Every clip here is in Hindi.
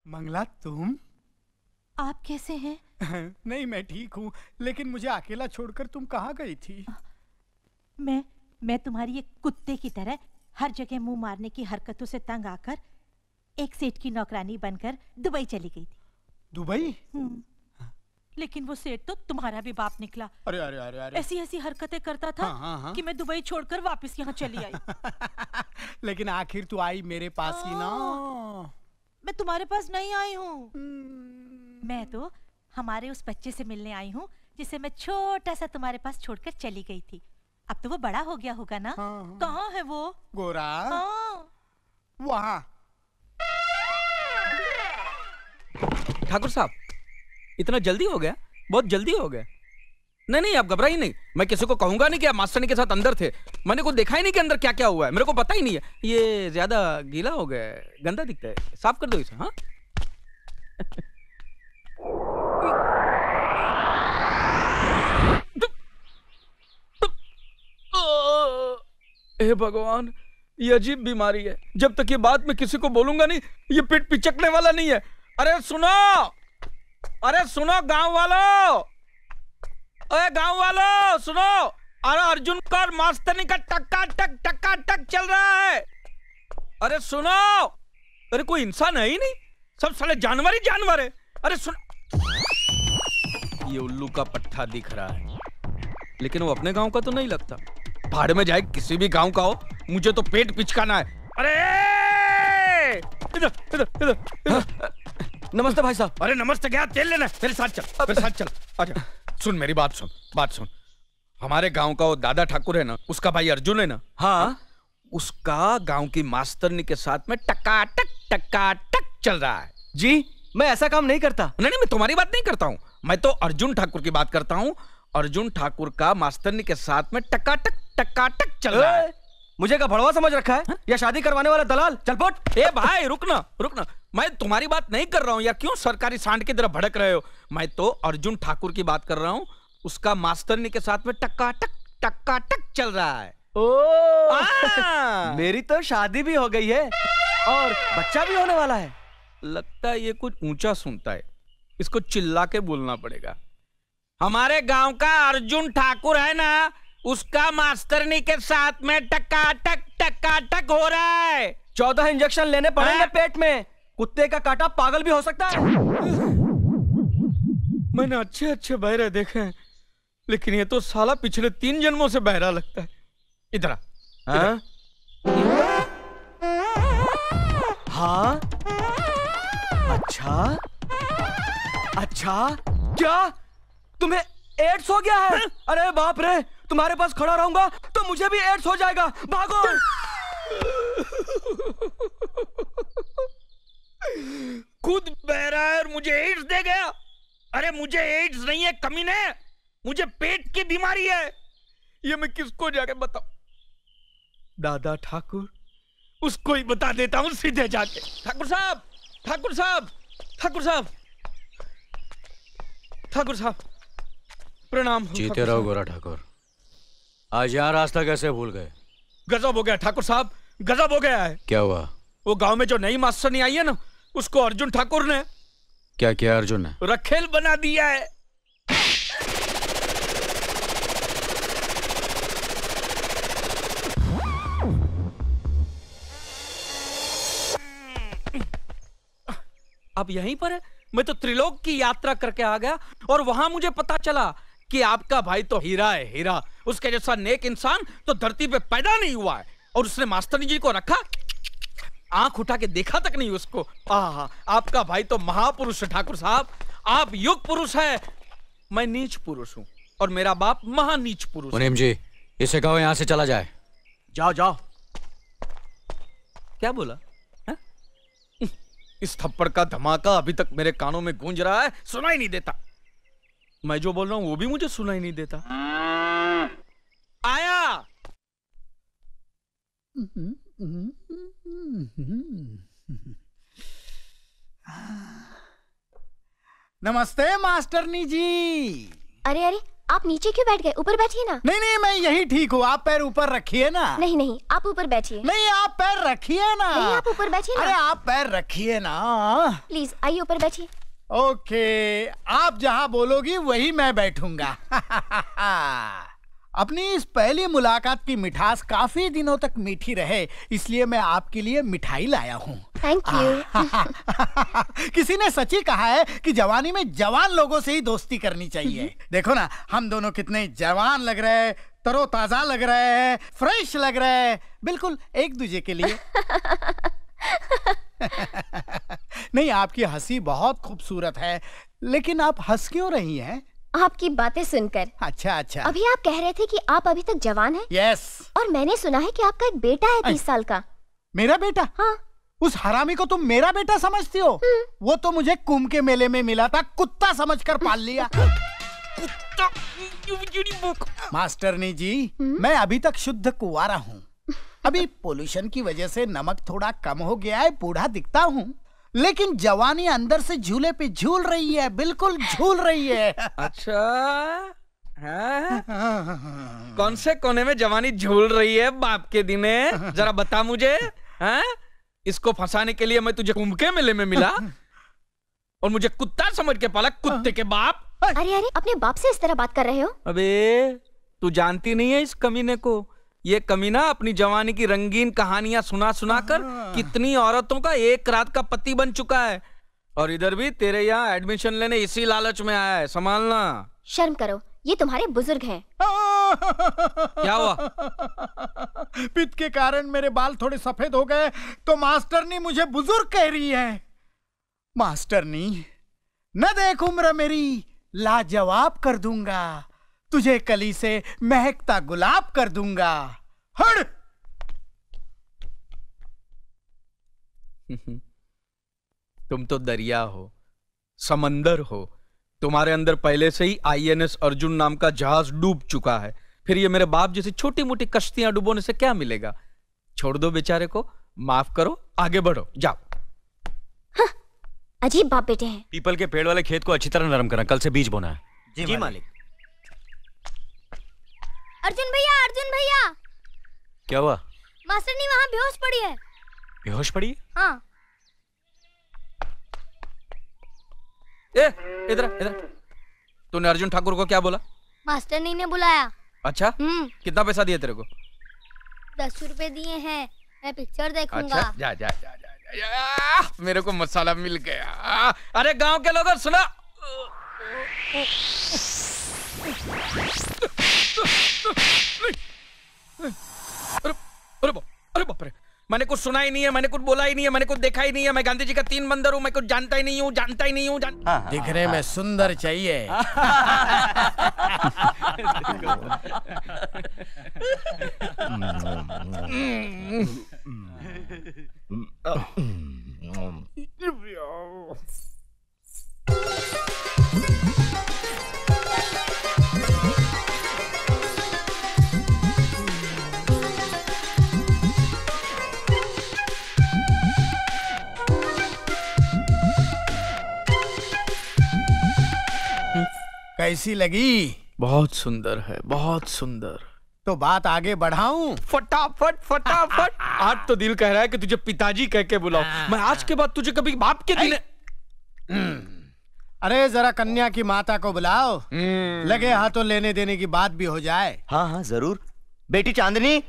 मंगला तुम? आप कैसे हैं? नहीं, मैं ठीक हूँ, लेकिन मुझे अकेला छोड़कर तुम कहाँ गई थी? मैं तुम्हारी एक कुत्ते की तरह हर जगह मुंह मारने की हरकतों से तंग आकर एक सेठ की नौकरानी बनकर दुबई चली गई थी। दुबई? लेकिन वो सेठ तो तुम्हारा भी बाप निकला। अरे अरे अरे अरे, ऐसी ऐसी हरकतें करता था कि मैं दुबई छोड़कर वापस यहाँ चली आई। लेकिन आखिर तू आई मेरे पास ही ना। मैं तुम्हारे पास नहीं आई हूँ। मैं तो हमारे उस बच्चे से मिलने आई हूँ जिसे मैं छोटा सा तुम्हारे पास छोड़कर चली गई थी। अब तो वो बड़ा हो गया होगा ना? कहाँ है वो? गोरा? वहाँ। ठाकुर साहब, इतना जल्दी हो गया? बहुत जल्दी हो गया। नहीं नहीं, आप घबराइए नहीं। मैं किसी को कहूंगा नहीं कि आप मास्टरनी के साथ अंदर थे। मैंने को देखा ही नहीं कि अंदर क्या क्या हुआ है। मेरे को पता ही नहीं है। ये ज्यादा गीला हो गया है, गंदा दिखता है। साफ कर दो इसे। हाँ हे भगवान, ये अजीब बीमारी है। जब तक ये बात मैं किसी को बोलूंगा नहीं, ये पेट पिचकने वाला नहीं है। अरे सुनो, अरे सुनो गांव वालों, अरे गांव वालों सुनो। अरे अर्जुन का मास्टरनी का टक्का टक चल रहा है। अरे सुनो, अरे कोई इंसान है ही नहीं, सब साले जानवर ही जानवर है। अरे सुन, ये उल्लू का पट्टा दिख रहा है, लेकिन वो अपने गांव का तो नहीं लगता। भाड़ में जाए, किसी भी गांव का हो, मुझे तो पेट पिचकाना है। अरे इधर इधर इधर। नमस्ते भाई साहब। अरे नमस्ते क्या, तेल लेना है? मेरे साथ चल, मेरे साथ चल। अच्छा सुन, मेरी बात सुन, बात सुन। हमारे गांव का वो दादा ठाकुर है ना, उसका भाई अर्जुन है ना, हाँ, उसका गांव की मास्टरनी के साथ में टकाटक चल रहा है। जी, मैं ऐसा काम नहीं करता। नहीं नहीं, मैं तुम्हारी बात नहीं करता हूँ, मैं तो अर्जुन ठाकुर की बात करता हूँ। अर्जुन ठाकुर का मास्टरनी के साथ में टकाटक चल रहा है। मुझे क्या भड़वा समझ रखा है? या शादी करवाने वाला दलाल? चल पट। ए भाई रुकना रुकना, मैं तुम्हारी बात नहीं कर रहा हूँ यार। क्यों सरकारी सांड की तरह भड़क रहे हो? मैं तो अर्जुन ठाकुर की बात कर रहा हूँ। उसका मास्टरनी के साथ में टकाटक चल रहा है। मेरी तो शादी भी हो गई है और बच्चा भी होने वाला है। लगता है ये कुछ ऊंचा सुनता है, इसको चिल्ला के बोलना पड़ेगा। हमारे गांव का अर्जुन ठाकुर है ना, उसका मास्टरनी के साथ में टकाटक हो रहा है। 14 इंजेक्शन लेने पड़ेंगे पेट में। कुत्ते का काटा पागल भी हो सकता है। मैंने अच्छे अच्छे बहरे देखे हैं, लेकिन ये तो साला पिछले 3 जन्मों से बहरा लगता है। इधर आ। हाँ? अच्छा अच्छा, क्या तुम्हें एड्स हो गया है? अरे बाप रे, तुम्हारे पास खड़ा रहूंगा तो मुझे भी एड्स हो जाएगा। भागो। खुद बहरा है और मुझे एड्स दे गया। अरे मुझे एड्स नहीं है कमीने, मुझे पेट की बीमारी है। ये मैं किसको जाके बताऊं? दादा ठाकुर, उसको ही बता देता हूं सीधे जाके। ठाकुर साहब, ठाकुर साहब, ठाकुर साहब, ठाकुर साहब, प्रणाम। जीते रहो गोरा ठाकुर। आज यहाँ रास्ता कैसे भूल गए? गजब हो गया ठाकुर साहब, गजब हो गया है। क्या हुआ? वो गांव में जो नई मास्टरनी आई है ना, उसको अर्जुन ठाकुर ने क्या किया? अर्जुन ने रखेल बना दिया है। अब यहीं पर है। मैं तो त्रिलोक की यात्रा करके आ गया और वहां मुझे पता चला कि आपका भाई तो हीरा है, हीरा। उसके जैसा नेक इंसान तो धरती पे पैदा नहीं हुआ है। और उसने मास्टरनी जी को रखा, आंख उठा के देखा तक नहीं उसको। आपका भाई तो महापुरुष है ठाकुर साहब। आप युग पुरुष है, मैं नीच पुरुष हूं और मेरा बाप महानीच पुरुष। मुनीम जी, इसे कहो यहां से चला जाए। जाओ जाओ। क्या बोला? इस थप्पड़ का धमाका अभी तक मेरे कानों में गूंज रहा है, सुनाई नहीं देता। मैं जो बोल रहा हूं वो भी मुझे सुनाई नहीं देता। आया। नमस्ते मास्टरनी जी। अरे अरे, आप नीचे क्यों बैठ गए? ऊपर बैठिए ना। नहीं नहीं, मैं यही ठीक हूँ। आप पैर ऊपर रखिए ना। नहीं नहीं, आप ऊपर बैठिए। नहीं, आप पैर रखिए ना। नहीं, आप ऊपर बैठिए अरे ना। आप पैर रखिए ना। प्लीज आइए ऊपर बैठिए। ओके, आप जहाँ बोलोगी वही मैं बैठूंगा। अपनी इस पहली मुलाकात की मिठास काफी दिनों तक मीठी रहे, इसलिए मैं आपके लिए मिठाई लाया हूँ। Thank you. किसी ने सच ही कहा है कि जवानी में जवान लोगों से ही दोस्ती करनी चाहिए। देखो ना, हम दोनों कितने जवान लग रहे हैं, तरोताजा लग रहे हैं, फ्रेश लग रहे हैं, बिल्कुल एक दूजे के लिए। नहीं, आपकी हंसी बहुत खूबसूरत है, लेकिन आप हंस क्यों रही हैं? आपकी बातें सुनकर। अच्छा अच्छा। अभी आप कह रहे थे कि आप अभी तक जवान हैं। यस। और मैंने सुना है कि आपका एक बेटा है 30 साल का। मेरा बेटा? हाँ। उस हरामी को तुम मेरा बेटा समझती हो? वो तो मुझे कुंभ के मेले में मिला था, कुत्ता समझकर पाल लिया। मास्टरनी जी, मैं अभी तक शुद्ध कुंवारा हूँ। अभी पोल्यूशन की वजह से नमक थोड़ा कम हो गया है, बूढ़ा दिखता हूँ, लेकिन जवानी अंदर से झूले पे झूल रही है, बिल्कुल झूल रही है। अच्छा, कौन से कोने में जवानी झूल रही है बाप के दिने? जरा बता मुझे। इसको फंसाने के लिए मैं तुझे कुंभ के मेले में मिला और मुझे कुत्ता समझ के पाला, कुत्ते के बाप। अरे अरे, अपने बाप से इस तरह बात कर रहे हो? अबे तू जानती नहीं है इस कमीने को। ये कमीना अपनी जवानी की रंगीन कहानियां सुना सुना कर कितनी औरतों का एक रात का पति बन चुका है। और इधर भी तेरे यहाँ एडमिशन लेने इसी लालच में आया है, संभालना। शर्म करो, ये तुम्हारे बुजुर्ग हैं। क्या हुआ? पित्त के कारण मेरे बाल थोड़े सफेद हो गए तो मास्टरनी मुझे बुजुर्ग कह रही है। मास्टरनी, न देख उम्र मेरी, लाजवाब कर दूंगा, तुझे कली से महकता गुलाब कर दूंगा। हट! तुम तो दरिया हो, समंदर हो। तुम्हारे अंदर पहले से ही INS अर्जुन नाम का जहाज डूब चुका है। फिर ये मेरे बाप जैसी छोटी मोटी कश्तियां डुबोने से क्या मिलेगा? छोड़ दो बेचारे को, माफ करो, आगे बढ़ो, जाओ। हाँ, अजीब बाप बेटे हैं। पीपल के पेड़ वाले खेत को अच्छी तरह नरम करना, कल से बीज बोना है। जी मालिक। अर्जुन भैया, अर्जुन भैया, क्या हुआ? मास्टरनी वहाँ बेहोश पड़ी है। बेहोश पड़ी? हाँ। इधर इधर। तूने अर्जुन ठाकुर को क्या बोला? मास्टरनी ने बुलाया। अच्छा, कितना पैसा दिया तेरे को? 10 रुपए दिए हैं, मैं पिक्चर देखूंगा। अच्छा, जा जा जा जा, जा। मेरे को मसाला मिल गया। अरे गांव के लोगों सुनो। अरे बाप रे, मैंने कुछ सुना ही नहीं है, मैंने कुछ बोला ही नहीं है, मैंने कुछ देखा ही नहीं है। मैं गांधी जी का 3 बंदर हूँ, मैं कुछ जानता ही नहीं हूँ, जानता ही नहीं हूँ। दिखने में सुंदर चाहिए। कैसी लगी? बहुत सुंदर है, बहुत सुंदर। तो बात आगे बढ़ाऊं? फटाफट फटाफट। आज तो दिल कह रहा है कि तुझे पिताजी कह के बुलाओ। मैं आज के बाद तुझे कभी बाप के दिन। अरे जरा कन्या की माता को बुलाओ, लगे हाथों लेने देने की बात भी हो जाए। हाँ हाँ जरूर। बेटी चांदनी,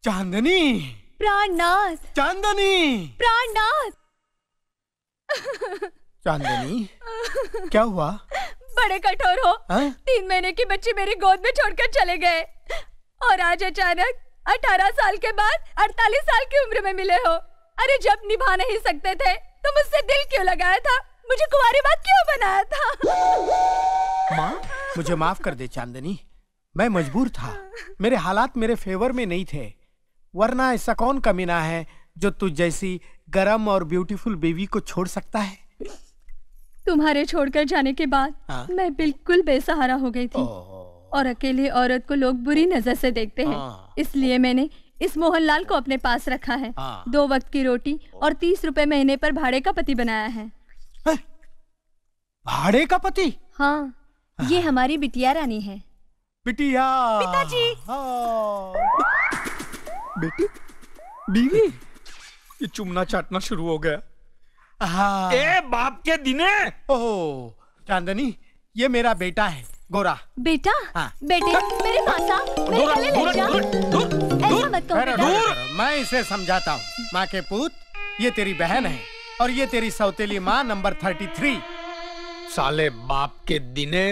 चांदनी, प्राणनाथ, चांदनी, प्राणनाथ। चांदनी, क्या हुआ? बड़े कठोर हो। हा? 3 महीने की बच्ची मेरी गोद में छोड़कर चले गए और आज अचानक 18 साल के बाद 48 साल की उम्र में मिले हो। अरे जब निभा नहीं सकते थे तो मुझसे दिल क्यों लगाया था? मुझे कुंवारी बात क्यों बनाया था? माँ, मुझे माफ कर दे चांदनी, मैं मजबूर था। मेरे हालात मेरे फेवर में नहीं थे, वरना ऐसा कौन कमीना है जो तुझ जैसी गरम और ब्यूटीफुल बेबी को छोड़ सकता है? तुम्हारे छोड़कर जाने के बाद मैं बिल्कुल बेसहारा हो गई थी। और अकेले औरत को लोग बुरी नजर से देखते हैं। इसलिए मैंने इस मोहनलाल को अपने पास रखा है। 2 वक्त की रोटी और 30 रुपए महीने पर भाड़े का पति बनाया है। भाड़े का पति? हाँ, ये हमारी बिटिया रानी है। बिटिया? पिताजी। बेटी, बीवी, ये चुमना चाटना शुरू हो गया। हाँ। ए बाप के दिने। ओह चांदनी, ये मेरा बेटा है गोरा। बेटा? हाँ। बेटे, मेरे मासा, मेरे गले लग जा। ऐसा मत कहो बेटा। मैं इसे समझाता हूँ। माँ के पूत, ये तेरी बहन है और ये तेरी सौतेली माँ नंबर 33। साले बाप के दिने,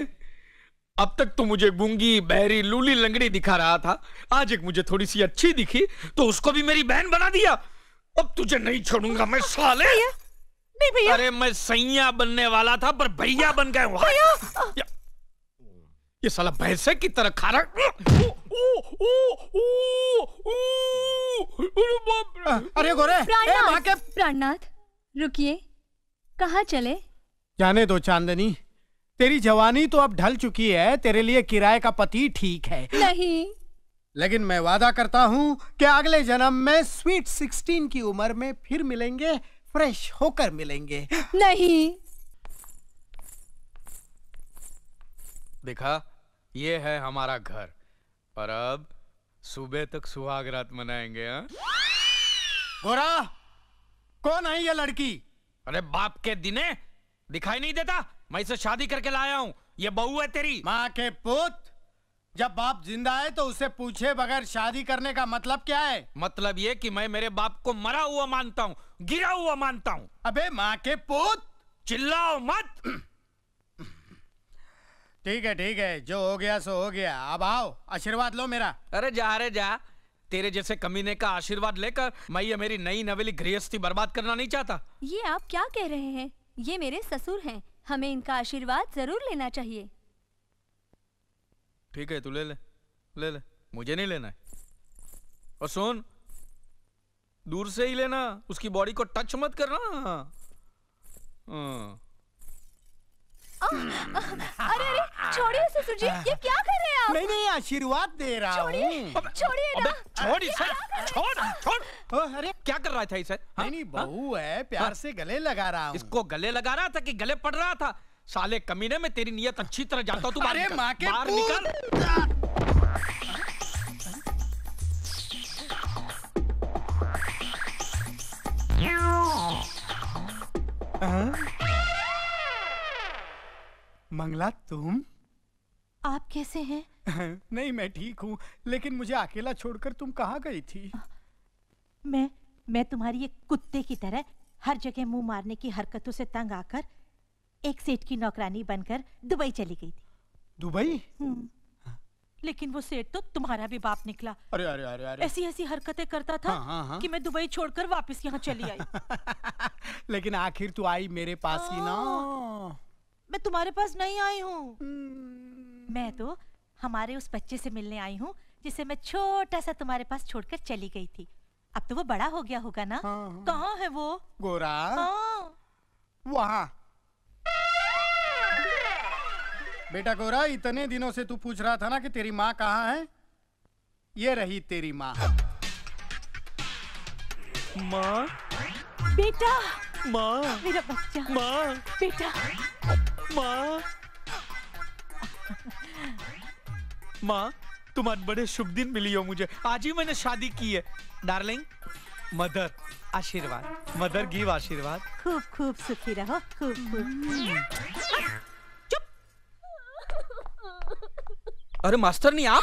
अब तक तो मुझे गूंगी बहरी लूली लंगड़ी दिखा रहा था, आज एक मुझे थोड़ी सी अच्छी दिखी तो उसको भी मेरी बहन बना दिया। अब तुझे नहीं छोड़ूंगा मैं साले। नहीं भैया। अरे मैं सैया बनने वाला था पर भैया बन गए। भैया, ये साला भैंसे की तरह खा रहा। अरे गोरे, प्राणनाथ, रुकिए, कहाँ चले? जाने दो चांदनी, तेरी जवानी तो अब ढल चुकी है, तेरे लिए किराए का पति ठीक है। नहीं, लेकिन मैं वादा करता हूँ कि अगले जन्म में स्वीट 16 की उम्र में फिर मिलेंगे, फ्रेश होकर मिलेंगे। नहीं। देखा, ये है हमारा घर और अब सुबह तक सुहाग रात मनाएंगे। हाँ? गोरा, कौन है ये लड़की? अरे बाप के दिने, दिखाई नहीं देता? मैं इसे शादी करके लाया हूँ, ये बहू है तेरी। माँ के पुत, जब बाप जिंदा है तो उसे पूछे बगैर शादी करने का मतलब क्या है? मतलब ये कि मैं मेरे बाप को मरा हुआ मानता हूँ, गिरा हुआ मानता हूँ। अबे माँ के पुत, चिल्लाओ मत। ठीक है, जो हो गया सो हो गया। अब आओ, आशीर्वाद लो मेरा। अरे जा, तेरे जैसे कमीने का आशीर्वाद लेकर मैं ये मेरी नई नवेली गृहस्थी बर्बाद करना नहीं चाहता। ये आप क्या कह रहे हैं? ये मेरे ससुर हैं, हमें इनका आशीर्वाद जरूर लेना चाहिए। ठीक है, तू ले ले, मुझे नहीं लेना है। और सुन, दूर से ही लेना, उसकी बॉडी को टच मत करना। अरे छोड़िए ससुर जी, ये क्या कर रहे हैं आप? नहीं, आशीर्वाद दे रहा हूँ। छोड़िए ना। छोड़ इसे, छोड़। अरे क्या कर रहा था इसे? नहीं, बहू है, प्यार से गले लगा रहा हूँ। इसको गले लगा रहा था कि गले पड़ रहा था? साले कमीने में तेरी नियत अच्छी तरह जानता हूँ। तू अरे माँ के बाहर निकल। मंगला, तुम? आप कैसे हैं? नहीं, मैं ठीक हूँ, लेकिन मुझे अकेला छोड़कर तुम कहाँ गई थी? मैं तुम्हारी एक कुत्ते की तरह हर जगह मुंह मारने की हरकतों से तंग आकर एक सेठ की नौकरानी बनकर दुबई चली गई थी। दुबई? लेकिन वो सेठ तो तुम्हारा भी बाप निकला। अरे अरे अरे अरे, ऐसी हरकतें करता था। हाँ। कि मैं दुबई छोड़कर वापस यहाँ चली आई। लेकिन आखिर तू आई मेरे पास ही ना। मैं तुम्हारे पास नहीं आई हूँ। मैं तो हमारे उस बच्चे से मिलने आई हूँ जिसे मैं छोटा सा तुम्हारे पास छोड़कर चली गई थी। अब तो वो बड़ा हो गया होगा ना? हाँ। कहाँ है वो? गोरा? हाँ। वहाँ। बेटा गोरा, इतने दिनों से तू पूछ रहा था ना कि तेरी माँ कहाँ है? ये रही तेरी माँ। माँ? बेटा, माँ, मेरा बच्चा, माँ, बेटा, माँ, माँ, तुम आज बड़े शुभ दिन मिली हो मुझे। आज ही मैंने शादी की है। डार्लिंग, मदर आशीर्वाद, मदर गिव आशीर्वाद। खूब खूब सुखी रहो, खूब खूब। चुप। अरे मास्टर नहीं आप?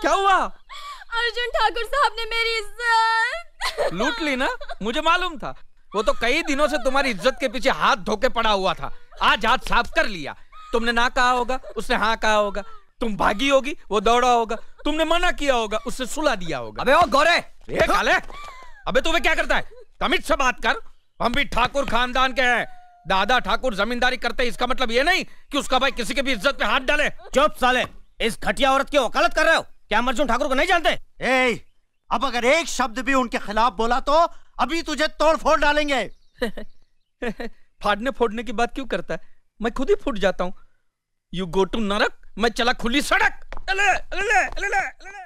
क्या हुआ? अर्जुन ठाकुर साहब ने मेरी इज्जत लूट ली ना? मुझे मालूम था। वो तो कई दिनों से तुम्हारी इज्जत के पीछे हाथ धोके पड़ा हुआ था। आज हाथ साफ कर लिया। तुमने ना कहा होगा, उसने हाँ कहा होगा। तुम भागी होगी, वो दौड़ा होगा। तुमने मना किया होगा, उससे सुला दिया होगा। अबे ओ गोरे, ये काले, अबे तुम्हें क्या करता है? तमीज से बात कर। हम भी ठाकुर खानदान के हैं। दादा ठाकुर जमींदारी करते, इसका मतलब ये नहीं कि उसका भाई किसी की भी इज्जत पे हाथ डाले। चुप साले, इस घटिया औरत की वकालत कर रहे हो? क्या हम अर्जुन ठाकुर को नहीं जानते? अब अगर एक शब्द भी उनके खिलाफ बोला तो अभी तुझे तोड़ फोड़ डालेंगे। फाड़ने फोड़ने की बात क्यों करता है? मैं खुद ही फूट जाता हूँ। यू गो टू नरक मैं चला खुली सड़क। अले, अले, अले, अले, अले।